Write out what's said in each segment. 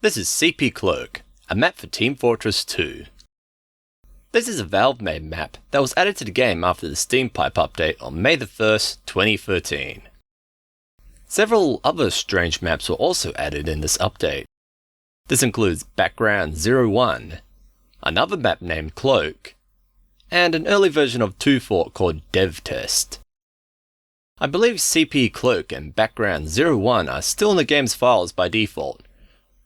This is CP Cloak, a map for Team Fortress 2. This is a Valve-made map that was added to the game after the Steam Pipe update on May the 1st, 2013. Several other strange maps were also added in this update. This includes Background 01, another map named Cloak, and an early version of 2 Fort called devtest. I believe CP Cloak and Background 01 are still in the game's files by default,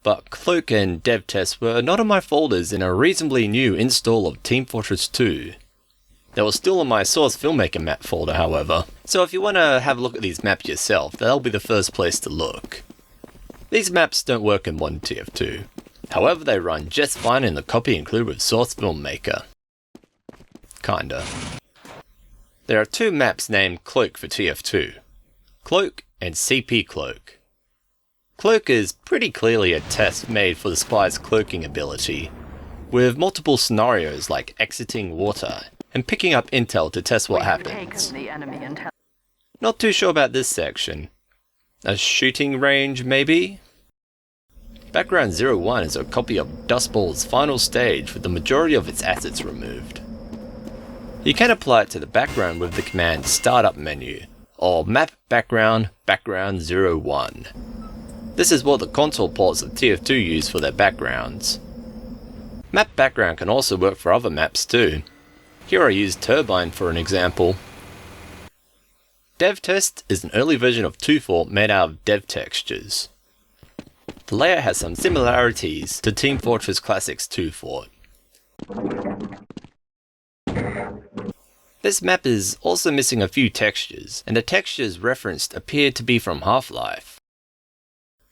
but Cloak and devtest were not in my folders in a reasonably new install of Team Fortress 2. They were still in my Source Filmmaker map folder, however, so if you want to have a look at these maps yourself, that'll be the first place to look. These maps don't work in modern TF2, however they run just fine in the copy included with Source Filmmaker. Kinda. There are 2 maps named Cloak for TF2, Cloak and CP Cloak. Cloak is pretty clearly a test made for the spy's cloaking ability, with multiple scenarios like exiting water and picking up intel to test what happens. Not too sure about this section. A shooting range, maybe? Background 01 is a copy of Dustball's final stage with the majority of its assets removed. You can apply it to the background with the command Startup menu, or Map Background 01. This is what the console ports of TF2 use for their backgrounds. Map Background can also work for other maps too. Here I used Turbine for an example. devtest is an early version of 2 Fort made out of dev textures. The layout has some similarities to Team Fortress Classic's 2 Fort. This map is also missing a few textures, and the textures referenced appear to be from Half-Life.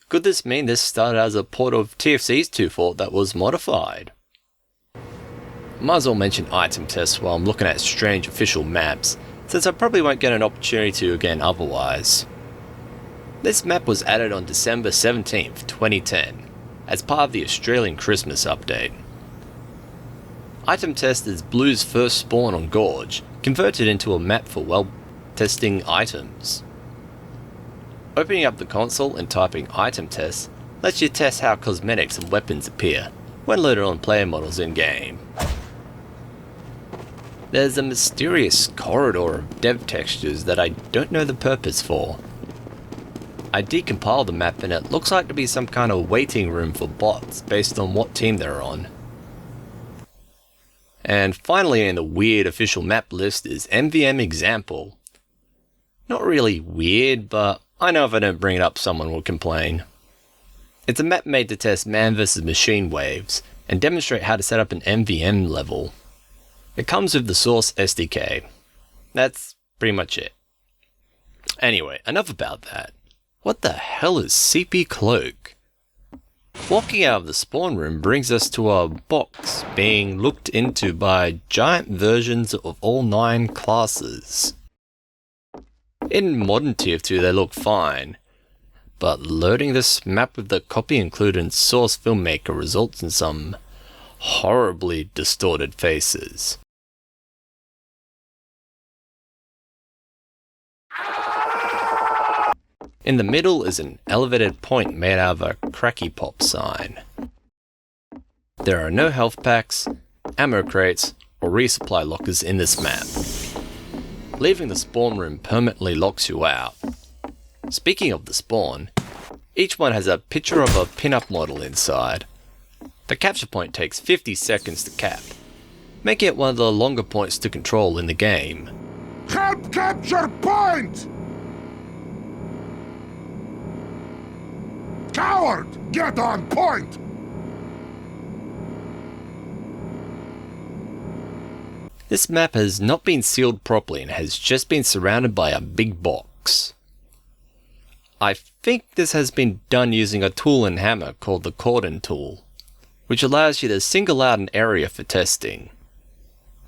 Could this mean this started as a port of TFC's 2 Fort that was modified? Might as well mention itemtest while I'm looking at strange official maps, since I probably won't get an opportunity to again otherwise. This map was added on December 17th, 2010, as part of the Australian Christmas update. Itemtest is Blue's first spawn on Gorge, converted into a map for testing items. Opening up the console and typing itemtest lets you test how cosmetics and weapons appear when loaded on player models in-game. There's a mysterious corridor of dev textures that I don't know the purpose for. I decompiled the map and it looks like to be some kind of waiting room for bots based on what team they're on. And finally in the weird official map list is NVM Example. Not really weird, but I know if I don't bring it up someone will complain. It's a map made to test man vs machine waves and demonstrate how to set up an NVM level. It comes with the Source SDK. That's pretty much it. Anyway, enough about that. What the hell is CP Cloak? Walking out of the spawn room brings us to a box being looked into by giant versions of all 9 classes. In modern TF2 they look fine, but loading this map with the copy included in Source Filmmaker results in some horribly distorted faces. In the middle is an elevated point made out of a cracky pop sign. There are no health packs, ammo crates, or resupply lockers in this map. Leaving the spawn room permanently locks you out. Speaking of the spawn, each one has a picture of a pin-up model inside. The capture point takes 50 seconds to cap, making it one of the longer points to control in the game. Help capture point! Coward! Get on point! This map has not been sealed properly and has just been surrounded by a big box. I think this has been done using a tool and hammer called the Cordon Tool, which allows you to single out an area for testing.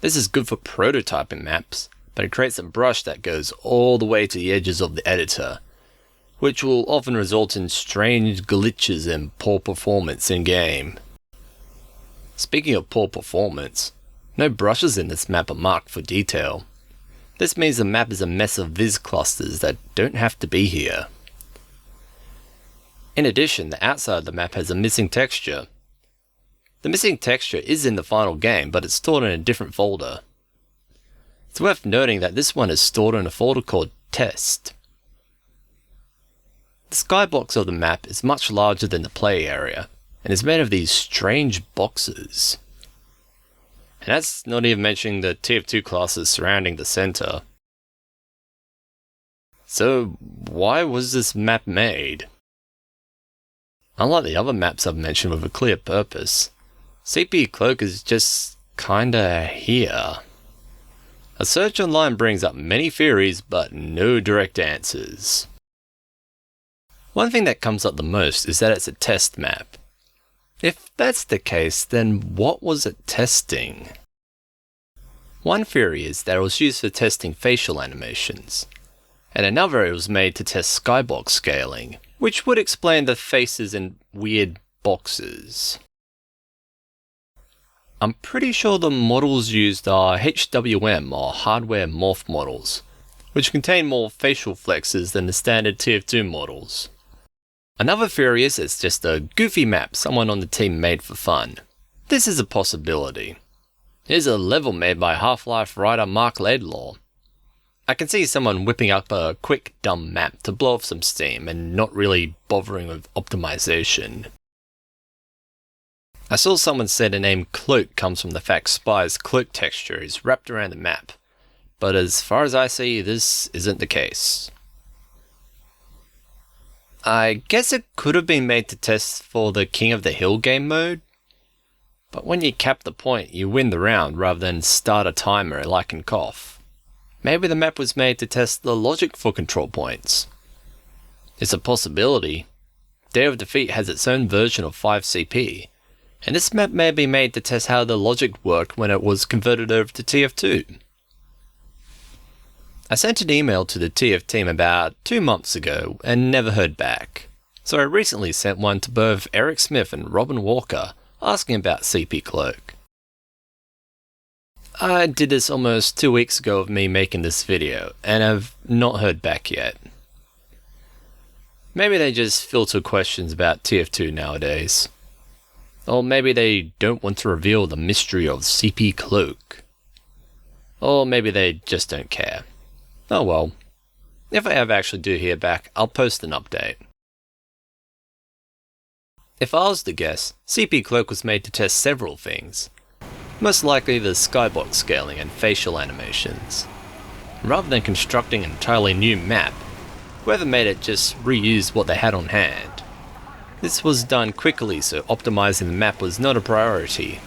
This is good for prototyping maps, but it creates a brush that goes all the way to the edges of the editor, which will often result in strange glitches and poor performance in-game. Speaking of poor performance, no brushes in this map are marked for detail. This means the map is a mess of viz clusters that don't have to be here. In addition, the outside of the map has a missing texture. The missing texture is in the final game, but it's stored in a different folder. It's worth noting that this one is stored in a folder called Test. The skybox of the map is much larger than the play area, and is made of these strange boxes. And that's not even mentioning the TF2 classes surrounding the center. So why was this map made? Unlike the other maps I've mentioned with a clear purpose, CP Cloak is just kinda here. A search online brings up many theories, but no direct answers. One thing that comes up the most is that it's a test map. If that's the case, then what was it testing? One theory is that it was used for testing facial animations, and another it was made to test skybox scaling, which would explain the faces in weird boxes. I'm pretty sure the models used are HWM or hardware morph models, which contain more facial flexes than the standard TF2 models. Another theory is it's just a goofy map someone on the team made for fun. This is a possibility. Here's a level made by Half-Life writer Mark Laidlaw. I can see someone whipping up a quick dumb map to blow off some steam and not really bothering with optimization. I saw someone say the name Cloak comes from the fact Spy's cloak texture is wrapped around the map, but as far as I see, this isn't the case. I guess it could have been made to test for the King of the Hill game mode, but when you cap the point, you win the round rather than start a timer like in KOF. Maybe the map was made to test the logic for control points. It's a possibility. Day of Defeat has its own version of 5CP, and this map may be made to test how the logic worked when it was converted over to TF2. I sent an email to the TF team about 2 months ago and never heard back, so I recently sent one to both Eric Smith and Robin Walker asking about CP Cloak. I did this almost 2 weeks ago of me making this video, and I've not heard back yet. Maybe they just filter questions about TF2 nowadays. Or maybe they don't want to reveal the mystery of CP Cloak. Or maybe they just don't care. Oh well. If I ever actually do hear back, I'll post an update. If I was to guess, CP Cloak was made to test several things. Most likely the skybox scaling and facial animations. Rather than constructing an entirely new map, whoever made it just reused what they had on hand. This was done quickly, so optimizing the map was not a priority.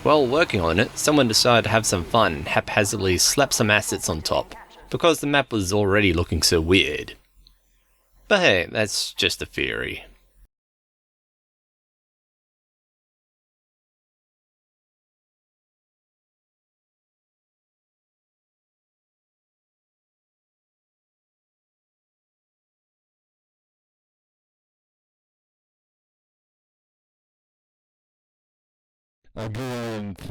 While working on it, someone decided to have some fun and haphazardly slap some assets on top, because the map was already looking so weird. But hey, that's just a theory. I'll go ahead and play.